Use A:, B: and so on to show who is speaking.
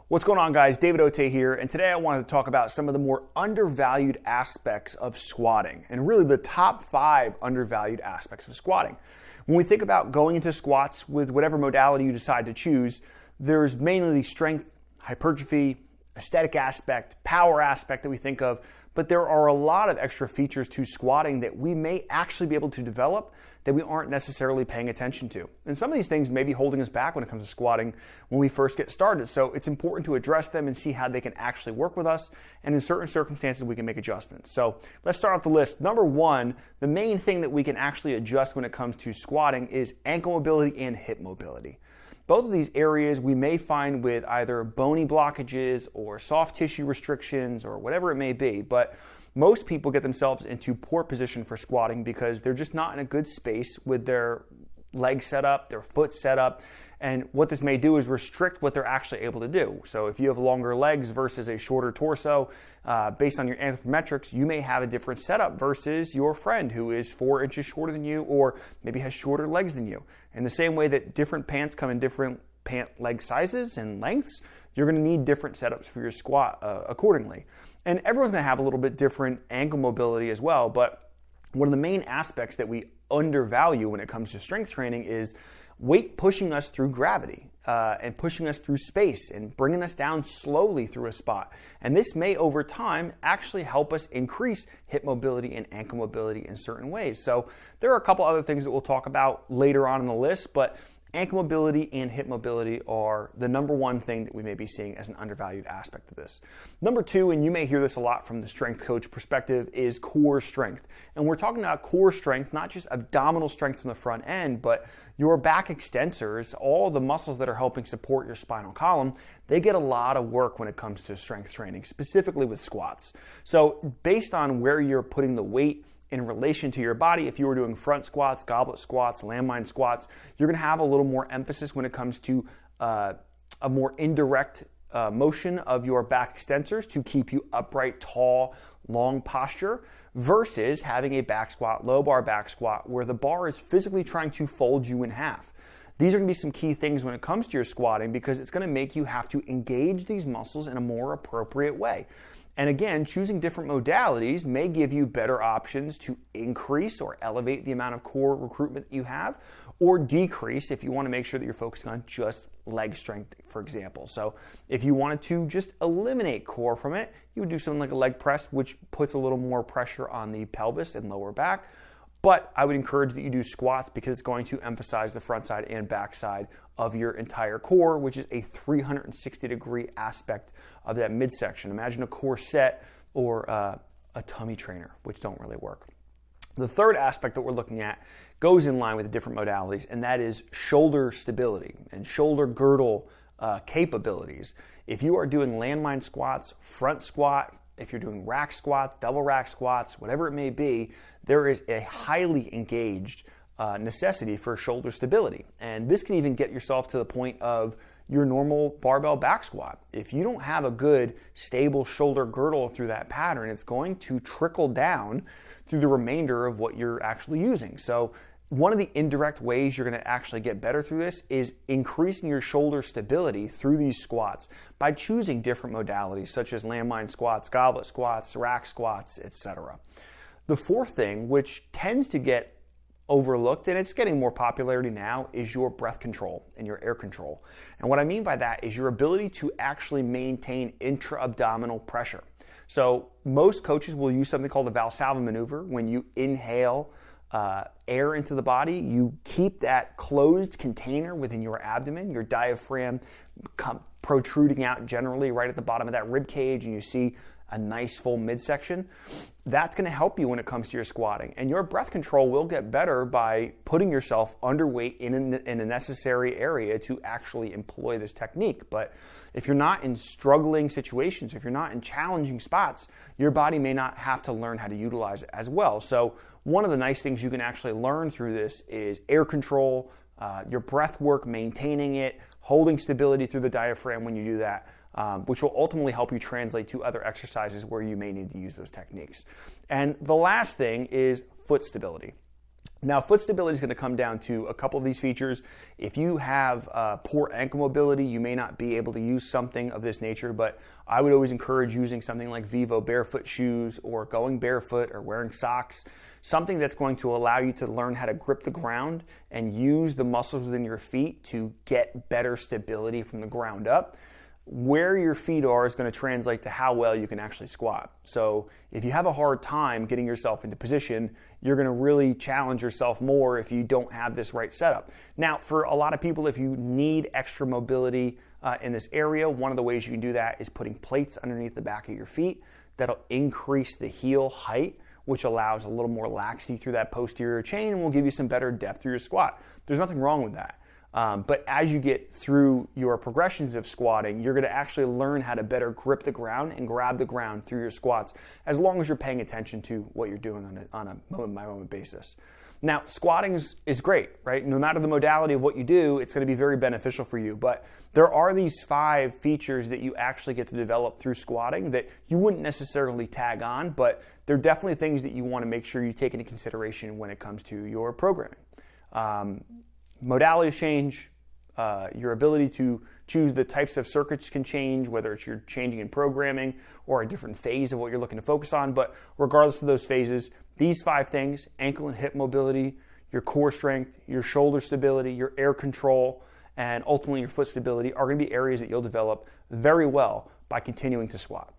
A: What's going on, guys? David Ote here, and today I wanted to talk about some of the more undervalued aspects of squatting, and really the top 5 undervalued aspects of squatting. When we think about going into squats with whatever modality you decide to choose, there's mainly the strength, hypertrophy, aesthetic aspect, power aspect that we think of, but there are a lot of extra features to squatting that we may actually be able to develop that we aren't necessarily paying attention to. And some of these things may be holding us back when it comes to squatting when we first get started. So it's important to address them and see how they can actually work with us. And in certain circumstances, we can make adjustments. So let's start off the list. Number 1, the main thing that we can actually adjust when it comes to squatting is ankle mobility and hip mobility. Both of these areas we may find with either bony blockages or soft tissue restrictions or whatever it may be, but most people get themselves into poor position for squatting because they're just not in a good space with their leg set up, their foot set up, and what this may do is restrict what they're actually able to do. So if you have longer legs versus a shorter torso, based on your anthropometrics, you may have a different setup versus your friend who is 4 inches shorter than you or maybe has shorter legs than you. In the same way that different pants come in different pant leg sizes and lengths, you're going to need different setups for your squat accordingly. And everyone's going to have a little bit different ankle mobility as well, but one of the main aspects that we undervalue when it comes to strength training is weight pushing us through gravity and pushing us through space and bringing us down slowly through a spot. And this may, over time, actually help us increase hip mobility and ankle mobility in certain ways. So there are a couple other things that we'll talk about later on in the list, but ankle mobility and hip mobility are the number 1 thing that we may be seeing as an undervalued aspect of this. Number 2, and you may hear this a lot from the strength coach perspective, is core strength. And we're talking about core strength, not just abdominal strength from the front end, but your back extensors, all the muscles that are helping support your spinal column, they get a lot of work when it comes to strength training, specifically with squats. So based on where you're putting the weight in relation to your body, if you were doing front squats, goblet squats, landmine squats, you're going to have a little more emphasis when it comes to a more indirect motion of your back extensors to keep you upright, tall, long posture versus having a back squat, low bar back squat, where the bar is physically trying to fold you in half. These are going to be some key things when it comes to your squatting because it's going to make you have to engage these muscles in a more appropriate way. And again, choosing different modalities may give you better options to increase or elevate the amount of core recruitment that you have, or decrease if you want to make sure that you're focusing on just leg strength, for example. So if you wanted to just eliminate core from it, you would do something like a leg press, which puts a little more pressure on the pelvis and lower back. But I would encourage that you do squats because it's going to emphasize the front side and back side of your entire core, which is a 360-degree aspect of that midsection. Imagine a core set or a tummy trainer, which don't really work. The third aspect that we're looking at goes in line with the different modalities, and that is shoulder stability and shoulder girdle capabilities. If you are doing landmine squats, front squat, if you're doing rack squats, double rack squats, whatever it may be, there is a highly engaged necessity for shoulder stability. And this can even get yourself to the point of your normal barbell back squat. If you don't have a good, stable shoulder girdle through that pattern, it's going to trickle down through the remainder of what you're actually using. So one of the indirect ways you're going to actually get better through this is increasing your shoulder stability through these squats by choosing different modalities such as landmine squats, goblet squats, rack squats, etc. The fourth thing, which tends to get overlooked, and it's getting more popularity now, is your breath control and your air control. And what I mean by that is your ability to actually maintain intra-abdominal pressure. So most coaches will use something called the Valsalva maneuver. When you inhale air into the body, you keep that closed container within your abdomen, your diaphragm protruding out generally right at the bottom of that rib cage, and you see a nice full midsection. That's going to help you when it comes to your squatting. And your breath control will get better by putting yourself underweight in a necessary area to actually employ this technique. But if you're not in struggling situations, if you're not in challenging spots, your body may not have to learn how to utilize it as well. So one of the nice things you can actually learn through this is air control, your breath work, maintaining it, holding stability through the diaphragm when you do that. Which will ultimately help you translate to other exercises where you may need to use those techniques. And the last thing is foot stability. Now, foot stability is going to come down to a couple of these features. If you have poor ankle mobility, you may not be able to use something of this nature, but I would always encourage using something like Vivo barefoot shoes or going barefoot or wearing socks, something that's going to allow you to learn how to grip the ground and use the muscles within your feet to get better stability from the ground up. Where your feet are is going to translate to how well you can actually squat. So if you have a hard time getting yourself into position, you're going to really challenge yourself more if you don't have this right setup. Now, for a lot of people, if you need extra mobility in this area, one of the ways you can do that is putting plates underneath the back of your feet. That'll increase the heel height, which allows a little more laxity through that posterior chain and will give you some better depth through your squat. There's nothing wrong with that. But as you get through your progressions of squatting, you're going to actually learn how to better grip the ground and grab the ground through your squats, as long as you're paying attention to what you're doing on a moment-by-moment basis. Now, squatting is great, right? No matter the modality of what you do, it's going to be very beneficial for you. But there are these 5 features that you actually get to develop through squatting that you wouldn't necessarily tag on, but they're definitely things that you want to make sure you take into consideration when it comes to your programming. Modalities change, your ability to choose the types of circuits can change, whether it's you're changing in programming or a different phase of what you're looking to focus on. But regardless of those phases, these 5 things, ankle and hip mobility, your core strength, your shoulder stability, your air control, and ultimately your foot stability, are going to be areas that you'll develop very well by continuing to squat.